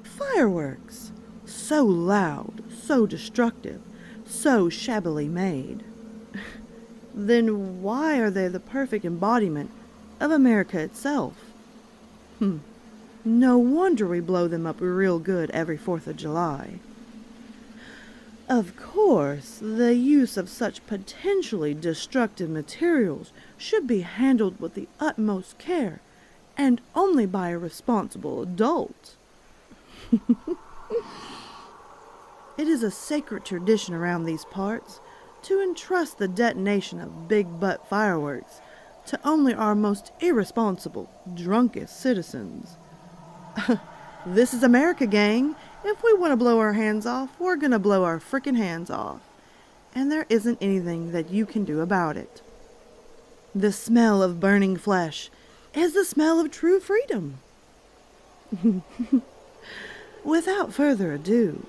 Fireworks! So loud, so destructive, so shabbily made. Then why are they the perfect embodiment of America itself? No wonder we blow them up real good every 4th of July. Of course, the use of such potentially destructive materials should be handled with the utmost care, and only by a responsible adult. It is a sacred tradition around these parts to entrust the detonation of big-butt fireworks to only our most irresponsible, drunkest citizens. This is America, gang. If we want to blow our hands off, we're gonna blow our frickin' hands off. And there isn't anything that you can do about it. The smell of burning flesh is the smell of true freedom. Without further ado,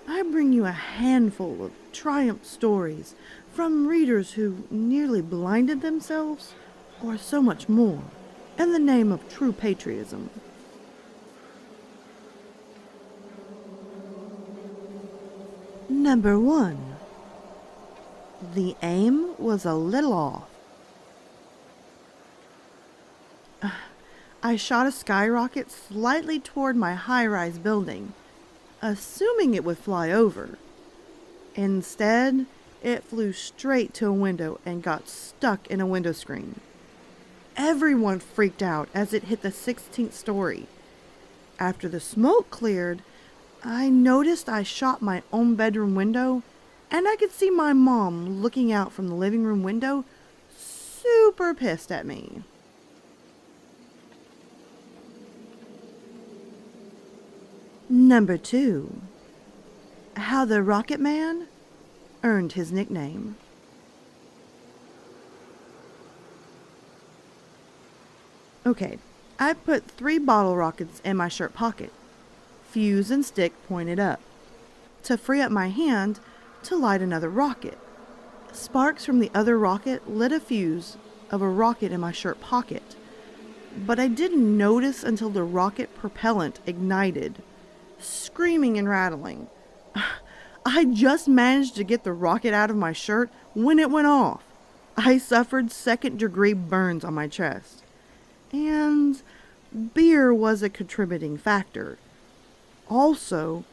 I bring you a handful of triumph stories from readers who nearly blinded themselves, or so much more, in the name of true patriotism. Number 1. The aim was a little off. I shot a skyrocket slightly toward my high-rise building, assuming it would fly over. Instead, it flew straight to a window and got stuck in a window screen. Everyone freaked out as it hit the 16th story. After the smoke cleared, I noticed I shot my own bedroom window, and I could see my mom looking out from the living room window, super pissed at me. Number 2. How the Rocket Man earned his nickname. Okay, I put 3 bottle rockets in my shirt pocket, fuse and stick pointed up, to free up my hand to light another rocket. Sparks from the other rocket lit a fuse of a rocket in my shirt pocket, but I didn't notice until the rocket propellant ignited, screaming and rattling. I just managed to get the rocket out of my shirt when it went off. I suffered 2nd-degree burns on my chest. And beer was a contributing factor. Also,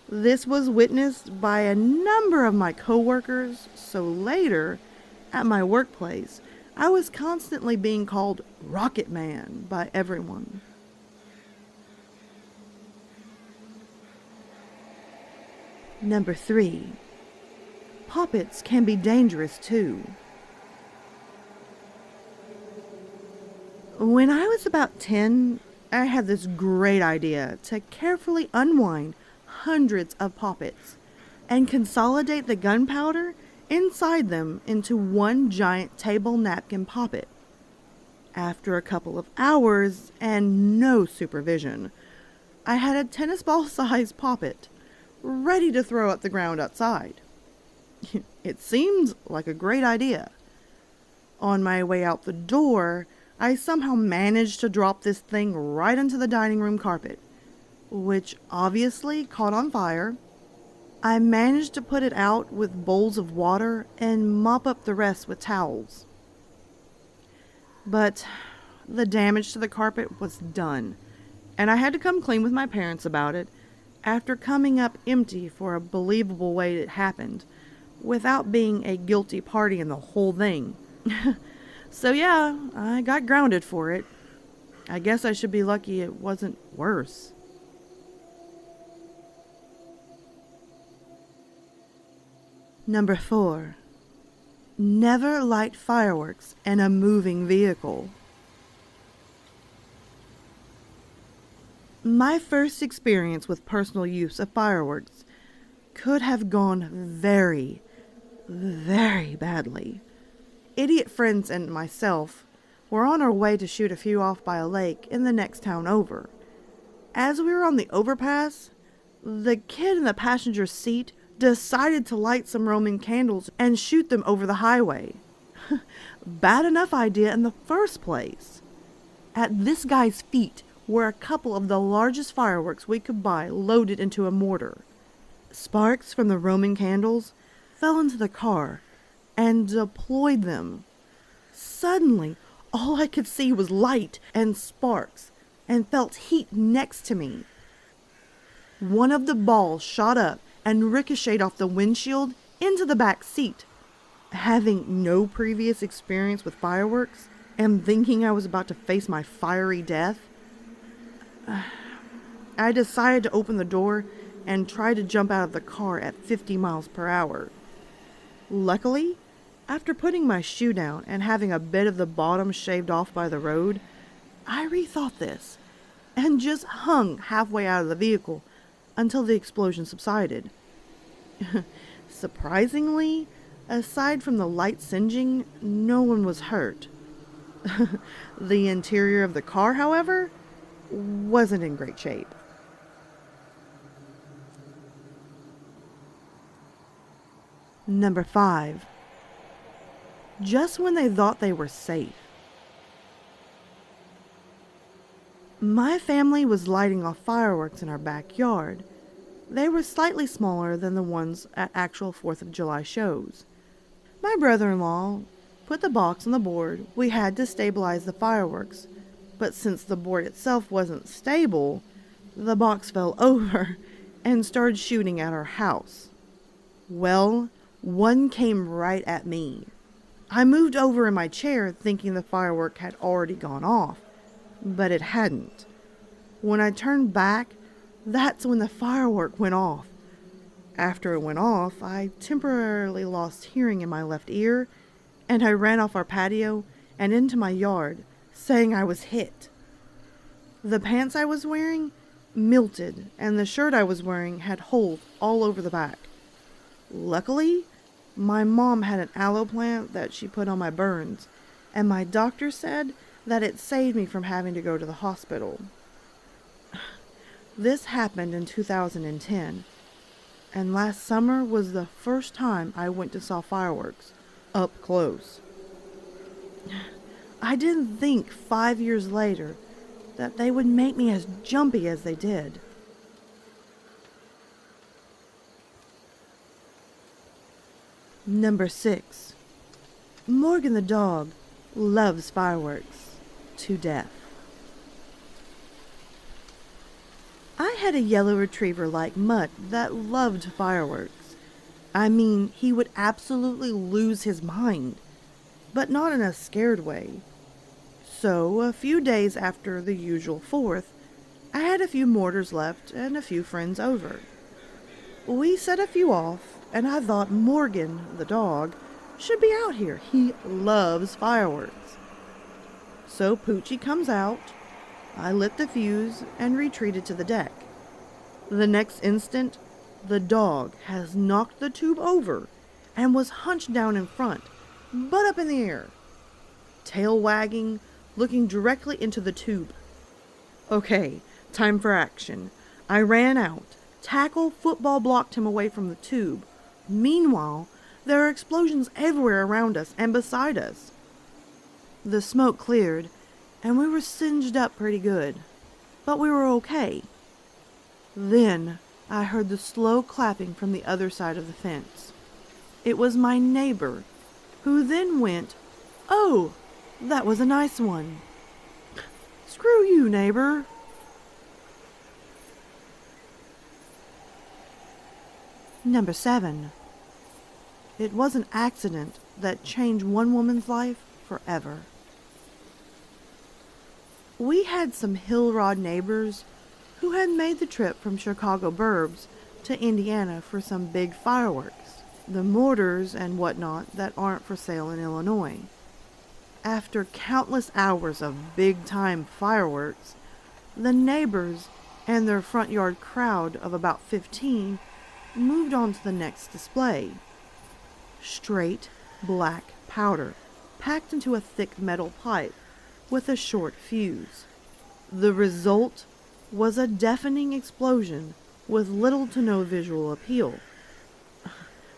this was witnessed by a number of my coworkers, so later, at my workplace, I was constantly being called Rocket Man by everyone. Number 3. Poppets can be dangerous too. When I was about 10, I had this great idea to carefully unwind hundreds of poppets and consolidate the gunpowder inside them into one giant table napkin poppet. After a couple of hours and no supervision, I had a tennis ball sized poppet ready to throw at the ground outside. It seemed like a great idea. On my way out the door, I somehow managed to drop this thing right into the dining room carpet, which obviously caught on fire. I managed to put it out with bowls of water and mop up the rest with towels. But the damage to the carpet was done, and I had to come clean with my parents about it after coming up empty for a believable way it happened, without being a guilty party in the whole thing. So yeah, I got grounded for it. I guess I should be lucky it wasn't worse. Number 4. Never light fireworks in a moving vehicle. My first experience with personal use of fireworks could have gone very, very badly. Idiot friends and myself were on our way to shoot a few off by a lake in the next town over. As we were on the overpass, the kid in the passenger seat decided to light some Roman candles and shoot them over the highway. Bad enough idea in the first place. At this guy's feet were a couple of the largest fireworks we could buy loaded into a mortar. Sparks from the Roman candles fell into the car and deployed them. Suddenly, all I could see was light and sparks and felt heat next to me. One of the balls shot up and ricocheted off the windshield into the back seat. Having no previous experience with fireworks and thinking I was about to face my fiery death, I decided to open the door and try to jump out of the car at 50 miles per hour. Luckily, after putting my shoe down and having a bit of the bottom shaved off by the road, I rethought this and just hung halfway out of the vehicle until the explosion subsided. Surprisingly, aside from the light singeing, no one was hurt. The interior of the car, however, wasn't in great shape. Number 5. Just when they thought they were safe. My family was lighting off fireworks in our backyard. They were slightly smaller than the ones at actual 4th of July shows. My brother-in-law put the box on the board. We had to stabilize the fireworks, but since the board itself wasn't stable, the box fell over and started shooting at our house. Well, one came right at me. I moved over in my chair thinking the firework had already gone off, but it hadn't. When I turned back, that's when the firework went off. After it went off, I temporarily lost hearing in my left ear, and I ran off our patio and into my yard, saying I was hit. The pants I was wearing melted, and the shirt I was wearing had holes all over the back. Luckily, my mom had an aloe plant that she put on my burns, and my doctor said that it saved me from having to go to the hospital. This happened in 2010, and last summer was the first time I went to saw fireworks up close. I didn't think 5 years later that they would make me as jumpy as they did. Number 6. Morgan the dog loves fireworks to death. I had a yellow retriever like Mutt that loved fireworks. I mean, he would absolutely lose his mind, but not in a scared way. So, a few days after the usual 4th, I had a few mortars left and a few friends over. We set a few off, and I thought Morgan, the dog, should be out here. He loves fireworks. So Poochie comes out. I lit the fuse and retreated to the deck. The next instant, the dog has knocked the tube over and was hunched down in front, butt up in the air, tail wagging, looking directly into the tube. Okay, time for action. I ran out. Tackle football blocked him away from the tube. Meanwhile, there are explosions everywhere around us and beside us. The smoke cleared, and we were singed up pretty good, but we were okay. Then I heard the slow clapping from the other side of the fence. It was my neighbor, who then went, "Oh, that was a nice one." Screw you, neighbor. Number 7. It was an accident that changed one woman's life forever. We had some hill rod neighbors who had made the trip from Chicago burbs to Indiana for some big fireworks, the mortars and whatnot that aren't for sale in Illinois. After countless hours of big-time fireworks, the neighbors and their front yard crowd of about 15 moved on to the next display. Straight black powder packed into a thick metal pipe with a short fuse. The result was a deafening explosion with little to no visual appeal.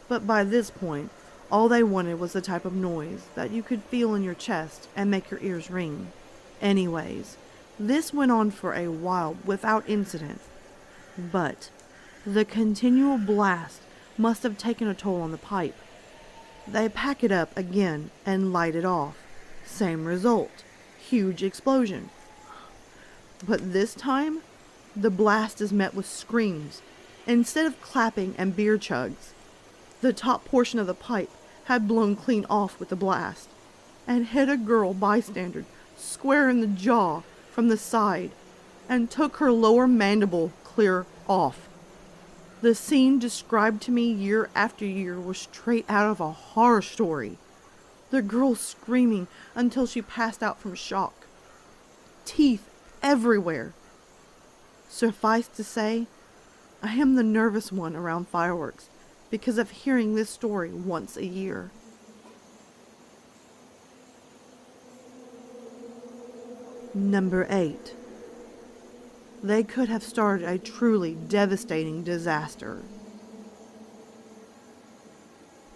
But by this point, all they wanted was the type of noise that you could feel in your chest and make your ears ring. Anyways, this went on for a while without incident, but the continual blast must have taken a toll on the pipe. They pack it up again and light it off. Same result. Huge explosion. But this time, the blast is met with screams instead of clapping and beer chugs. The top portion of the pipe had blown clean off with the blast and hit a girl bystander square in the jaw from the side and took her lower mandible clear off. The scene described to me year after year was straight out of a horror story. The girl screaming until she passed out from shock. Teeth everywhere. Suffice to say, I am the nervous one around fireworks because of hearing this story once a year. Number 8. They could have started a truly devastating disaster.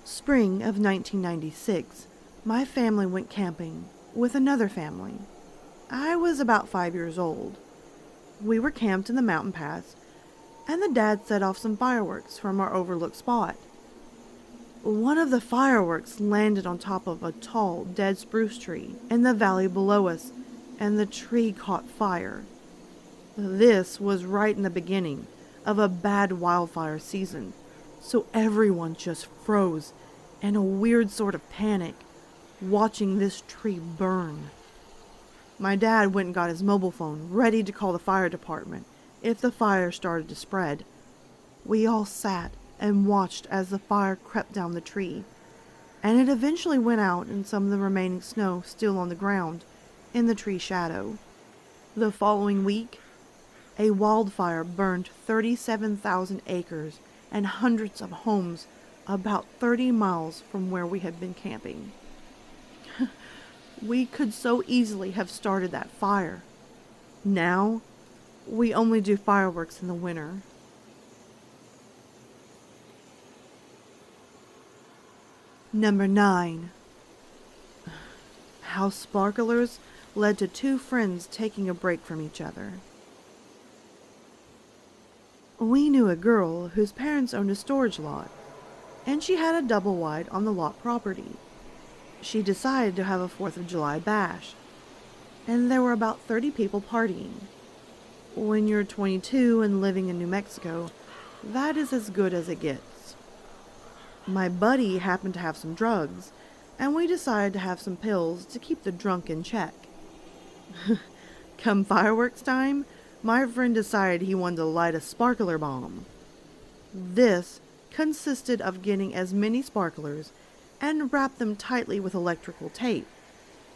Spring of 1996, my family went camping with another family. I was about 5 years old. We were camped in the mountain pass, and the dad set off some fireworks from our overlooked spot. One of the fireworks landed on top of a tall, dead spruce tree in the valley below us, and the tree caught fire. This was right in the beginning of a bad wildfire season, so everyone just froze in a weird sort of panic, watching this tree burn. My dad went and got his mobile phone, ready to call the fire department if the fire started to spread. We all sat and watched as the fire crept down the tree, and it eventually went out and some of the remaining snow still on the ground in the tree shadow. The following week, a wildfire burned 37,000 acres and hundreds of homes about 30 miles from where we had been camping. We could so easily have started that fire. Now, we only do fireworks in the winter. Number 9. How sparklers led to two friends taking a break from each other. We knew a girl whose parents owned a storage lot, and she had a double wide on the lot property. She decided to have a 4th of July bash, and there were about 30 people partying. When you're 22 and living in New Mexico, that is as good as it gets. My buddy happened to have some drugs, and we decided to have some pills to keep the drunk in check. Come fireworks time, my friend decided he wanted to light a sparkler bomb. This consisted of getting as many sparklers and wrap them tightly with electrical tape,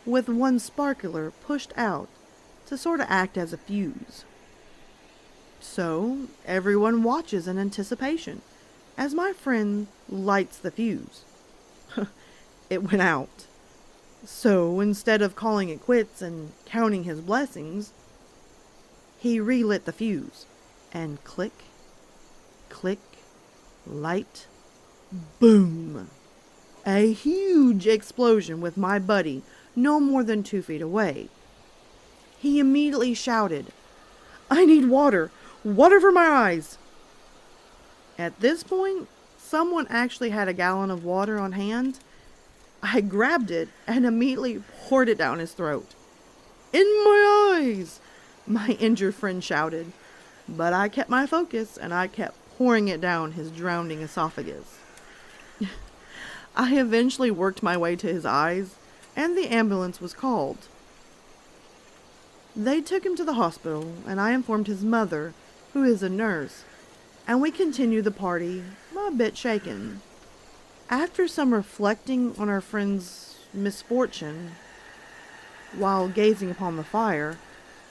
with one sparkler pushed out to sort of act as a fuse. So everyone watches in anticipation as my friend lights the fuse. It went out. So instead of calling it quits and counting his blessings, he relit the fuse, and click, click, light, boom. A huge explosion with my buddy no more than 2 feet away. He immediately shouted, "I need water! Water for my eyes!" At this point, someone actually had a gallon of water on hand. I grabbed it and immediately poured it down his throat. "In my eyes!" my injured friend shouted, but I kept my focus and I kept pouring it down his drowning esophagus. I eventually worked my way to his eyes, and the ambulance was called. They took him to the hospital, and I informed his mother, who is a nurse, and we continued the party, a bit shaken. After some reflecting on our friend's misfortune, while gazing upon the fire,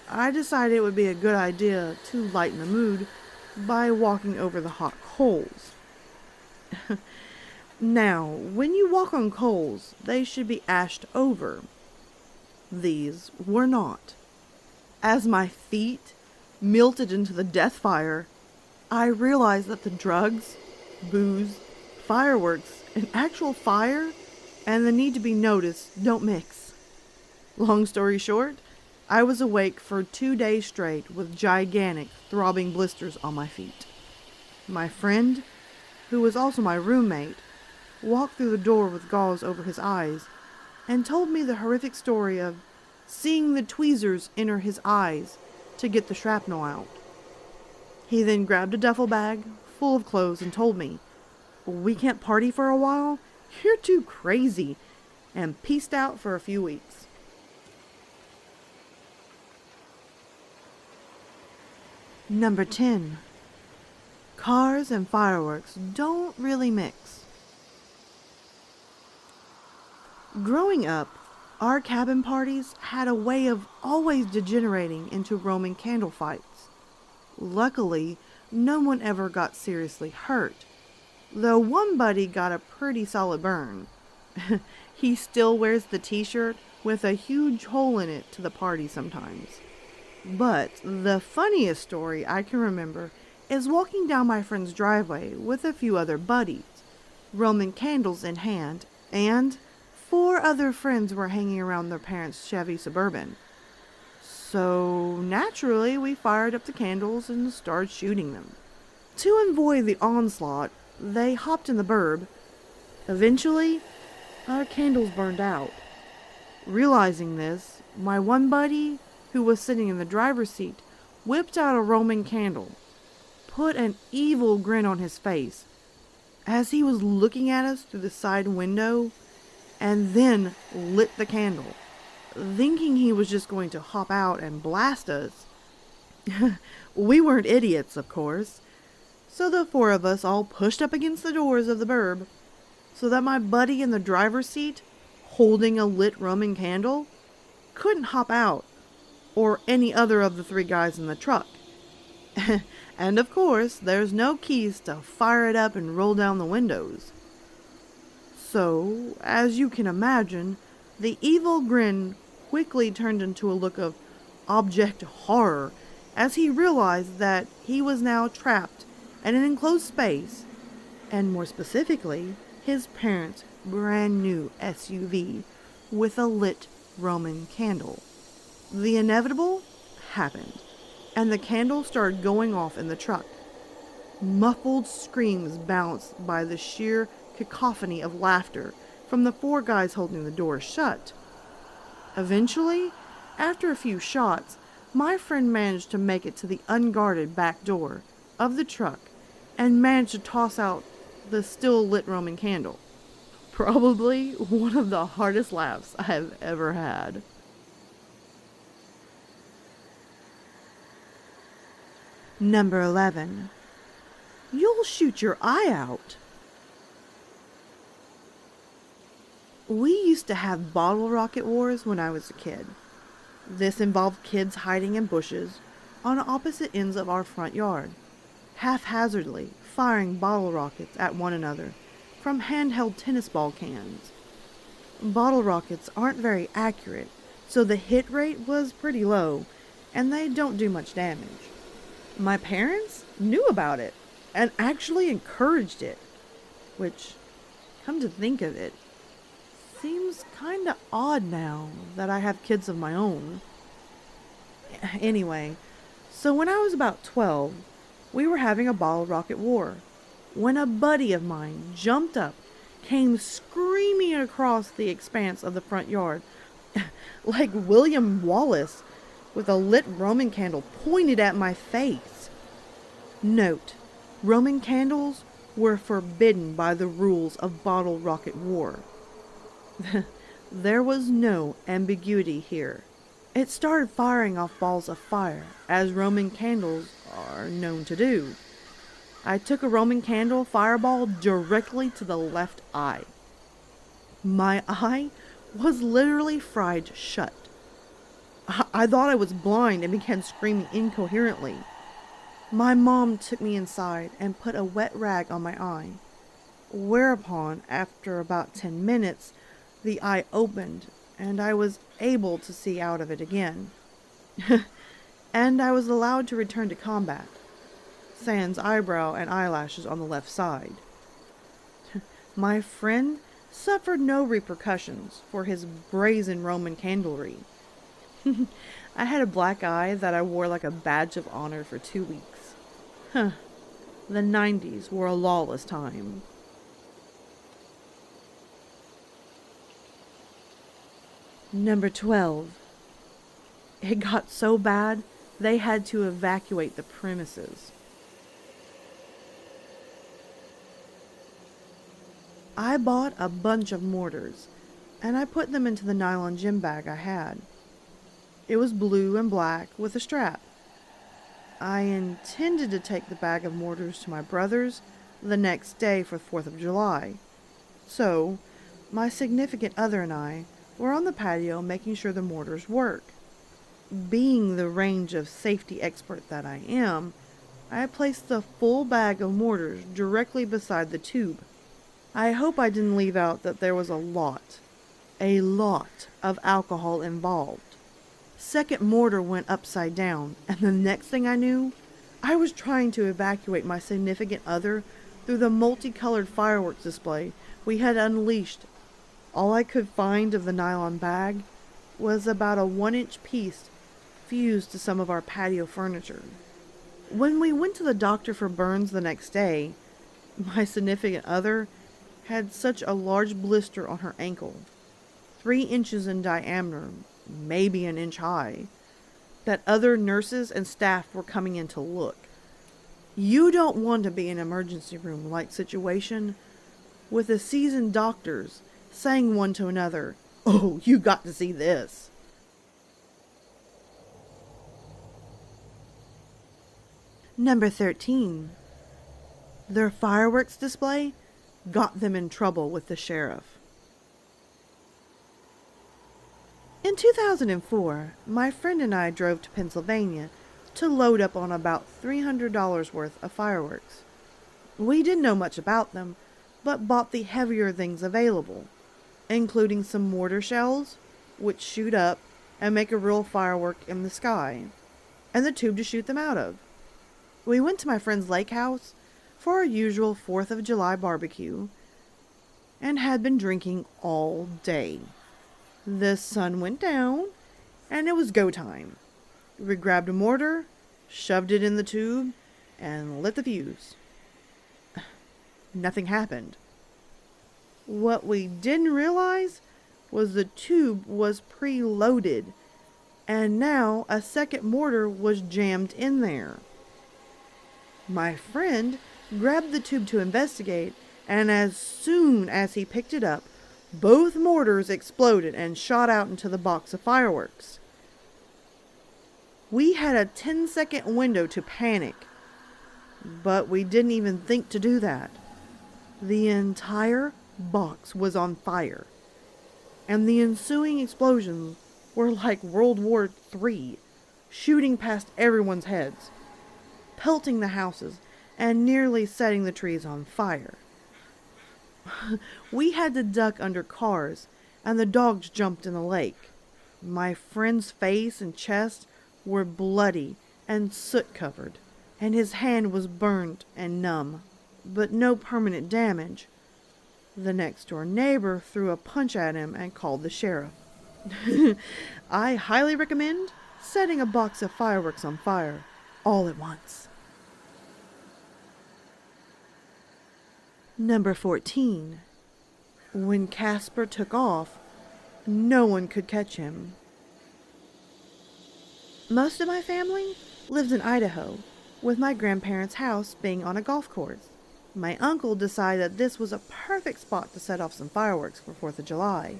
I decided it would be a good idea to lighten the mood by walking over the hot coals. Now, when you walk on coals, they should be ashed over. These were not, as my feet melted into the death fire, I realized that the drugs, booze, fireworks, and actual fire and the need to be noticed don't mix. Long story short, I was awake for 2 days straight with gigantic, throbbing blisters on my feet. My friend, who was also my roommate, walked through the door with gauze over his eyes and told me the horrific story of seeing the tweezers enter his eyes to get the shrapnel out. He then grabbed a duffel bag full of clothes and told me, "We can't party for a while, you're too crazy," and peaced out for a few weeks. Number 10. Cars and fireworks don't really mix. Growing up, our cabin parties had a way of always degenerating into Roman candle fights. Luckily, no one ever got seriously hurt, though one buddy got a pretty solid burn. He still wears the t-shirt with a huge hole in it to the party sometimes. But the funniest story I can remember is walking down my friend's driveway with a few other buddies, Roman candles in hand, and 4 other friends were hanging around their parents' Chevy Suburban. So naturally, we fired up the candles and started shooting them. To avoid the onslaught, they hopped in the burb. Eventually, our candles burned out. Realizing this, my one buddy, who was sitting in the driver's seat, whipped out a Roman candle, put an evil grin on his face as he was looking at us through the side window, and then lit the candle, thinking he was just going to hop out and blast us. We weren't idiots, of course, so the 4 of us all pushed up against the doors of the burb so that my buddy in the driver's seat, holding a lit Roman candle, couldn't hop out, or any other of the 3 guys in the truck. And of course, there's no keys to fire it up and roll down the windows. So, as you can imagine, the evil grin quickly turned into a look of abject horror as he realized that he was now trapped in an enclosed space, and more specifically, his parents' brand new SUV with a lit Roman candle. The inevitable happened, and the candle started going off in the truck. Muffled screams bounced by the sheer cacophony of laughter from the 4 guys holding the door shut. Eventually, after a few shots, my friend managed to make it to the unguarded back door of the truck and managed to toss out the still lit Roman candle. Probably one of the hardest laughs I have ever had. Number 11. You'll shoot your eye out. We used to have bottle rocket wars when I was a kid. This involved kids hiding in bushes on opposite ends of our front yard, haphazardly firing bottle rockets at one another from handheld tennis ball cans. Bottle rockets aren't very accurate, so the hit rate was pretty low, and they don't do much damage. My parents knew about it and actually encouraged it, which, come to think of it, seems kinda odd now that I have kids of my own. Anyway, so when I was about 12, we were having a bottle rocket war when a buddy of mine jumped up, came screaming across the expanse of the front yard like William Wallace with a lit Roman candle pointed at my face. Note, Roman candles were forbidden by the rules of bottle rocket war. There was no ambiguity here. It started firing off balls of fire, as Roman candles are known to do. I took a Roman candle fireball directly to the left eye. My eye was literally fried shut. I thought I was blind and began screaming incoherently. My mom took me inside and put a wet rag on my eye, whereupon, after about 10 minutes, the eye opened and I was able to see out of it again. and I was allowed to return to combat, sans eyebrow and eyelashes on the left side. My friend suffered no repercussions for his brazen Roman candlery. I had a black eye that I wore like a badge of honor for 2 weeks. The 90s were a lawless time. Number 12. It got so bad, they had to evacuate the premises. I bought a bunch of mortars, and I put them into the nylon gym bag I had. It was blue and black with a strap. I intended to take the bag of mortars to my brother's the next day for 4th of July. So, my significant other and I were on the patio making sure the mortars work. Being the range of safety expert that I am, I placed the full bag of mortars directly beside the tube. I hope I didn't leave out that there was a lot of alcohol involved. Second mortar went upside down, and the next thing I knew, I was trying to evacuate my significant other through the multicolored fireworks display we had unleashed. All I could find of the nylon bag was about a 1-inch piece fused to some of our patio furniture. When we went to the doctor for burns the next day, my significant other had such a large blister on her ankle, 3 inches in diameter, maybe an inch high, that other nurses and staff were coming in to look. You don't want to be in an emergency room-like situation with the seasoned doctors saying one to another, "Oh, you got to see this." Number 13. Their fireworks display got them in trouble with the sheriff. In 2004, my friend and I drove to Pennsylvania to load up on about $300 worth of fireworks. We didn't know much about them, but bought the heavier things available, including some mortar shells, which shoot up and make a real firework in the sky, and the tube to shoot them out of. We went to my friend's lake house for our usual 4th of July barbecue, and had been drinking all day. The sun went down, and it was go time. We grabbed a mortar, shoved it in the tube, and lit the fuse. Nothing happened. What we didn't realize was the tube was preloaded, and now a second mortar was jammed in there. My friend grabbed the tube to investigate, and as soon as he picked it up, both mortars exploded and shot out into the box of fireworks. We had a 10-second window to panic, but we didn't even think to do that. The entire box was on fire, and the ensuing explosions were like World War III, shooting past everyone's heads, pelting the houses, and nearly setting the trees on fire. We had to duck under cars, and the dogs jumped in the lake. My friend's face and chest were bloody and soot-covered, and his hand was burned and numb, but no permanent damage. The next-door neighbor threw a punch at him and called the sheriff. I highly recommend setting a box of fireworks on fire all at once. Number 14. When Casper took off, no one could catch him. Most of my family lives in Idaho, with my grandparents' house being on a golf course. My uncle decided that this was a perfect spot to set off some fireworks for 4th of July.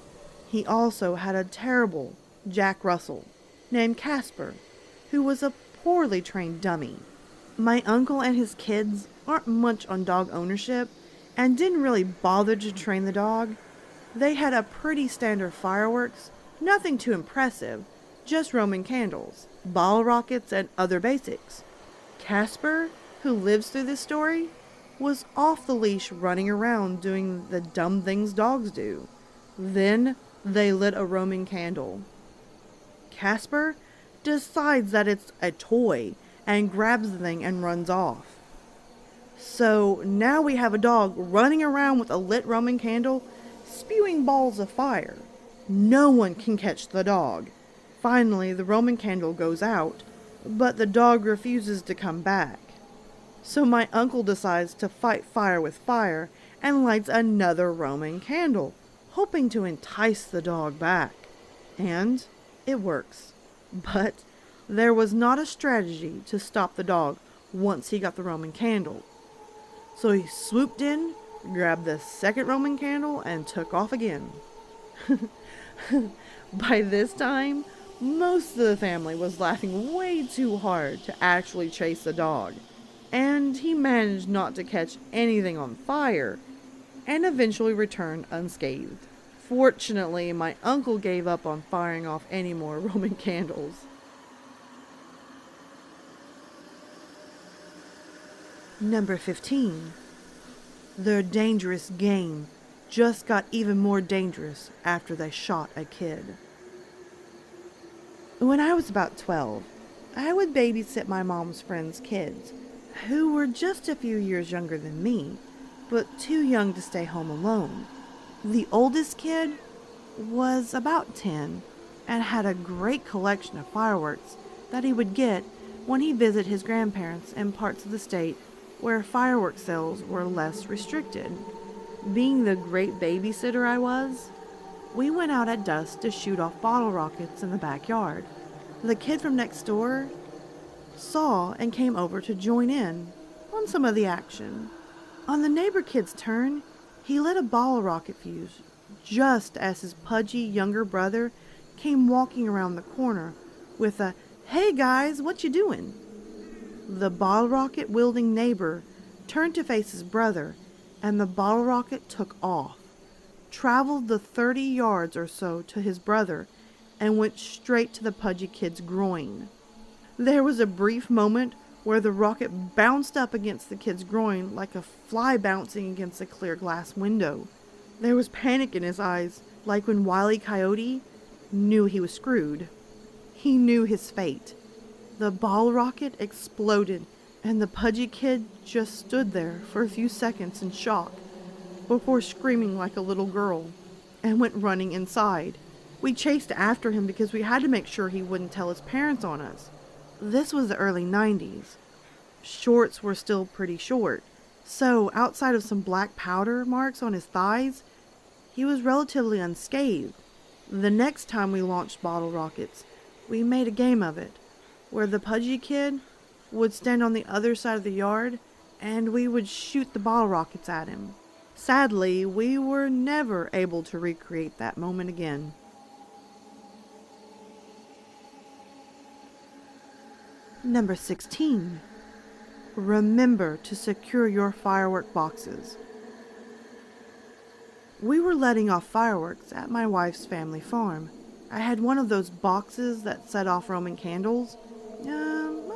He also had a terrible Jack Russell named Casper, who was a poorly trained dummy. My uncle and his kids aren't much on dog ownership and didn't really bother to train the dog. They had a pretty standard fireworks, nothing too impressive, just Roman candles, bottle rockets, and other basics. Casper, who lives through this story, was off the leash running around doing the dumb things dogs do. Then they lit a Roman candle. Casper decides that it's a toy and grabs the thing and runs off. So now we have a dog running around with a lit Roman candle, spewing balls of fire. No one can catch the dog. Finally, the Roman candle goes out, but the dog refuses to come back. So my uncle decides to fight fire with fire and lights another Roman candle, hoping to entice the dog back. And it works. But there was not a strategy to stop the dog once he got the Roman candle. So he swooped in, grabbed the second Roman candle, and took off again. By this time, most of the family was laughing way too hard to actually chase the dog, and he managed not to catch anything on fire, and eventually returned unscathed. Fortunately, my uncle gave up on firing off any more Roman candles. Number 15. Their dangerous game just got even more dangerous after they shot a kid. When I was about 12, I would babysit my mom's friends' kids, who were just a few years younger than me, but too young to stay home alone. The oldest kid was about 10 and had a great collection of fireworks that he would get when he visited his grandparents in parts of the state where firework sales were less restricted. Being the great babysitter I was, we went out at dusk to shoot off bottle rockets in the backyard. The kid from next door saw and came over to join in on some of the action. On the neighbor kid's turn, he lit a bottle rocket fuse just as his pudgy younger brother came walking around the corner with a, "Hey guys, what you doing?" The bottle rocket wielding neighbor turned to face his brother, and the bottle rocket took off, traveled the 30 yards or so to his brother, and went straight to the pudgy kid's groin. There was a brief moment where the rocket bounced up against the kid's groin like a fly bouncing against a clear glass window. There was panic in his eyes, like when Wile E. Coyote knew he was screwed. He knew his fate. The ball rocket exploded, and the pudgy kid just stood there for a few seconds in shock before screaming like a little girl and went running inside. We chased after him because we had to make sure he wouldn't tell his parents on us. This was the early 90s. Shorts were still pretty short, so outside of some black powder marks on his thighs, he was relatively unscathed. The next time we launched bottle rockets, we made a game of it, where the pudgy kid would stand on the other side of the yard and we would shoot the bottle rockets at him. Sadly, we were never able to recreate that moment again. Number 16. Remember to secure your firework boxes. We were letting off fireworks at my wife's family farm. I had one of those boxes that set off Roman candles.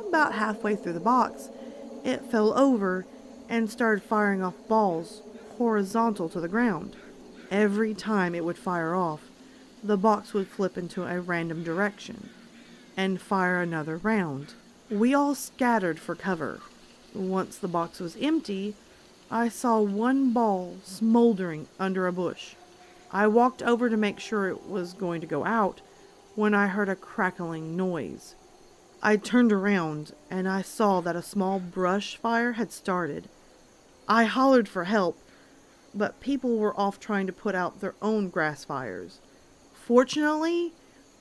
About halfway through the box, it fell over and started firing off balls horizontal to the ground. Every time it would fire off, the box would flip into a random direction and fire another round. We all scattered for cover. Once the box was empty, I saw one ball smoldering under a bush. I walked over to make sure it was going to go out when I heard a crackling noise. I turned around and I saw that a small brush fire had started. I hollered for help, but people were off trying to put out their own grass fires. Fortunately,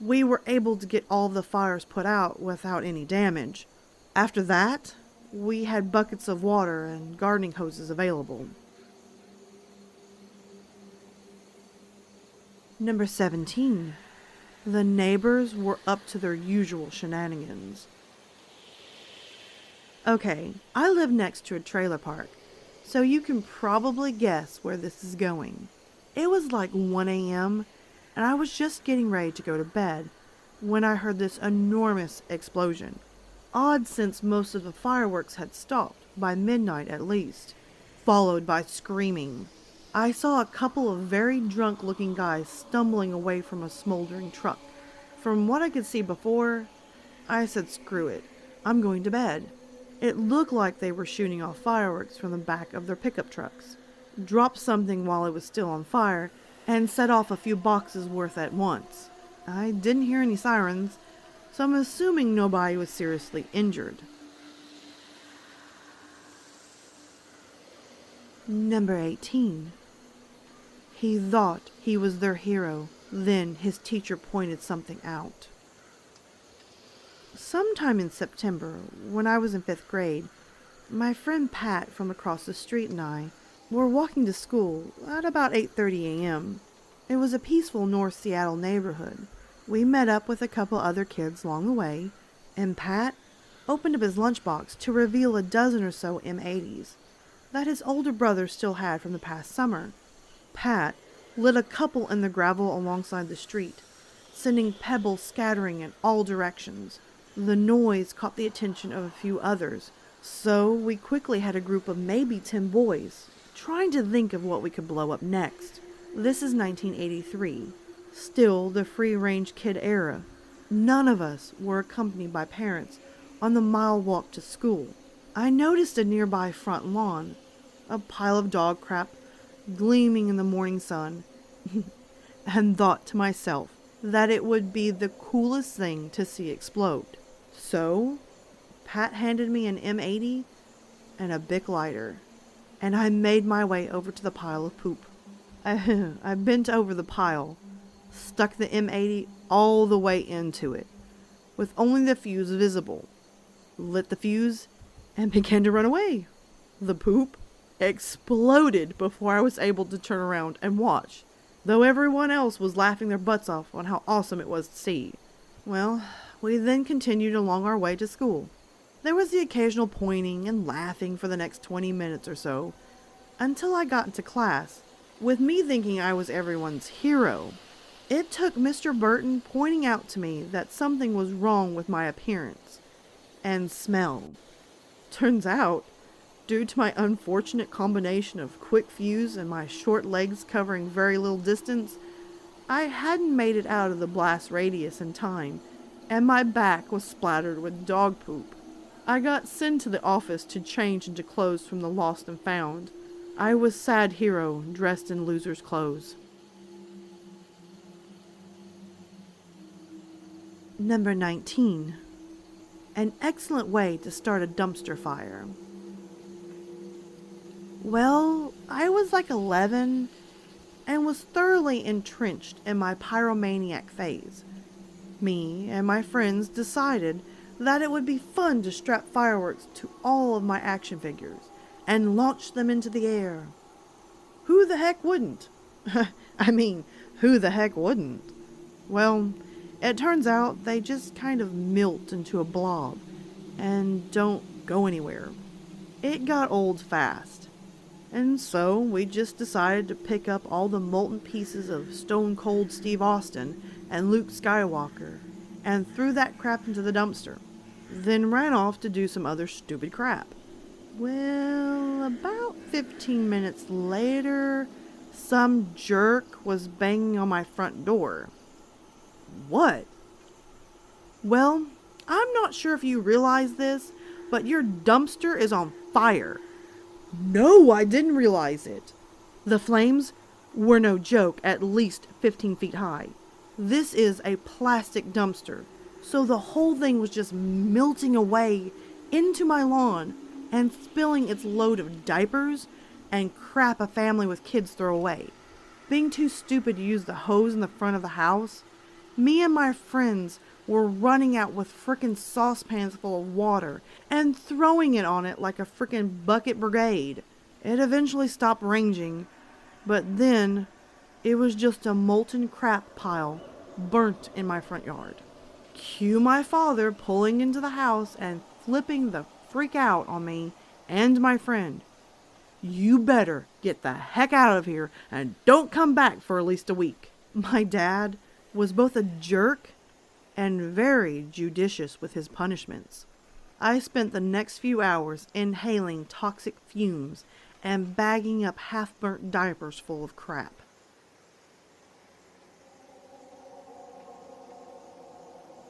we were able to get all the fires put out without any damage. After that, we had buckets of water and gardening hoses available. Number 17. The neighbors were up to their usual shenanigans. Okay, I live next to a trailer park, so you can probably guess where this is going. It was like 1 a.m., and I was just getting ready to go to bed when I heard this enormous explosion. Odd since most of the fireworks had stopped, by midnight at least, followed by screaming. I saw a couple of very drunk-looking guys stumbling away from a smoldering truck. From what I could see before, I said screw it, I'm going to bed. It looked like they were shooting off fireworks from the back of their pickup trucks, dropped something while it was still on fire, and set off a few boxes worth at once. I didn't hear any sirens, so I'm assuming nobody was seriously injured. Number 18. He thought he was their hero. Then his teacher pointed something out. Sometime in September, when I was in 5th grade, my friend Pat from across the street and I were walking to school at about 8:30 a.m. It was a peaceful North Seattle neighborhood. We met up with a couple other kids along the way, and Pat opened up his lunchbox to reveal a dozen or so M80s that his older brother still had from the past summer. Pat lit a couple in the gravel alongside the street, sending pebbles scattering in all directions. The noise caught the attention of a few others, so we quickly had a group of maybe 10 boys, trying to think of what we could blow up next. This is 1983, still the free-range kid era. None of us were accompanied by parents on the mile walk to school. I noticed a nearby front lawn, a pile of dog crap gleaming in the morning sun, and thought to myself that it would be the coolest thing to see explode. So, Pat handed me an M80 and a Bic lighter, and I made my way over to the pile of poop. I bent over the pile, stuck the M80 all the way into it, with only the fuse visible, lit the fuse, and began to run away. The poop exploded before I was able to turn around and watch, though everyone else was laughing their butts off on how awesome it was to see. Well, we then continued along our way to school. There was the occasional pointing and laughing for the next 20 minutes or so, until I got into class, with me thinking I was everyone's hero. It took Mr. Burton pointing out to me that something was wrong with my appearance and smell. Turns out, due to my unfortunate combination of quick fuse and my short legs covering very little distance, I hadn't made it out of the blast radius in time, and my back was splattered with dog poop. I got sent to the office to change into clothes from the lost and found. I was sad hero dressed in loser's clothes. Number 19. An excellent way to start a dumpster fire. Well, I was like 11 and was thoroughly entrenched in my pyromaniac phase. Me and my friends decided that it would be fun to strap fireworks to all of my action figures and launch them into the air. Who the heck wouldn't? Who the heck wouldn't? Well, it turns out they just kind of melt into a blob and don't go anywhere. It got old fast. And so we just decided to pick up all the molten pieces of Stone Cold Steve Austin and Luke Skywalker and threw that crap into the dumpster, then ran off to do some other stupid crap. Well, about 15 minutes later, some jerk was banging on my front door. What? Well, I'm not sure if you realize this, but your dumpster is on fire. No, I didn't realize it. The flames were no joke, at least 15 feet high. This is a plastic dumpster, so the whole thing was just melting away into my lawn and spilling its load of diapers and crap a family with kids throw away. Being too stupid to use the hose in the front of the house, me and my friends were running out with frickin' saucepans full of water and throwing it on it like a frickin' bucket brigade. It eventually stopped raging, but then it was just a molten crap pile burnt in my front yard. Cue my father pulling into the house and flipping the freak out on me and my friend. You better get the heck out of here and don't come back for at least a week. My dad was both a jerk and very judicious with his punishments. I spent the next few hours inhaling toxic fumes and bagging up half-burnt diapers full of crap.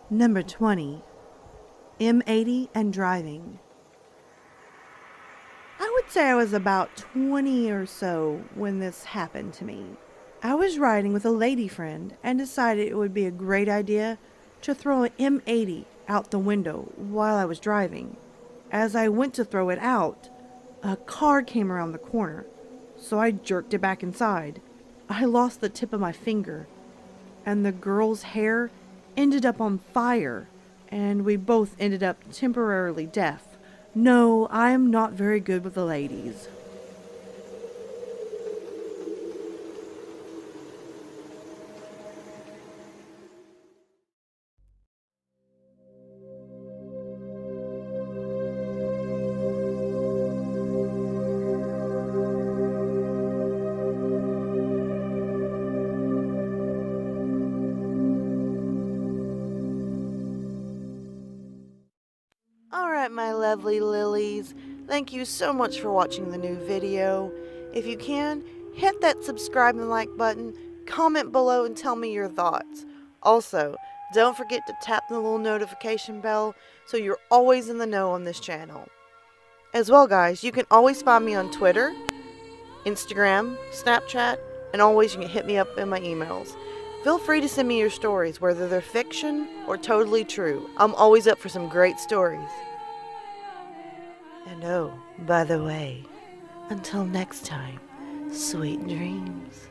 Number 20. M80 and Driving. I would say I was about 20 or so when this happened to me. I was riding with a lady friend and decided it would be a great idea to throw an M80 out the window while I was driving. As I went to throw it out, a car came around the corner, so I jerked it back inside. I lost the tip of my finger, and the girl's hair ended up on fire, and we both ended up temporarily deaf. No, I am not very good with the ladies. Alright, my lovely lilies, thank you so much for watching the new video. If you can, hit that subscribe and like button, comment below and tell me your thoughts. Also, don't forget to tap the little notification bell so you're always in the know on this channel. As well, guys, you can always find me on Twitter, Instagram, Snapchat, and always you can hit me up in my emails. Feel free to send me your stories, whether they're fiction or totally true. I'm always up for some great stories. And oh, by the way, until next time, sweet dreams.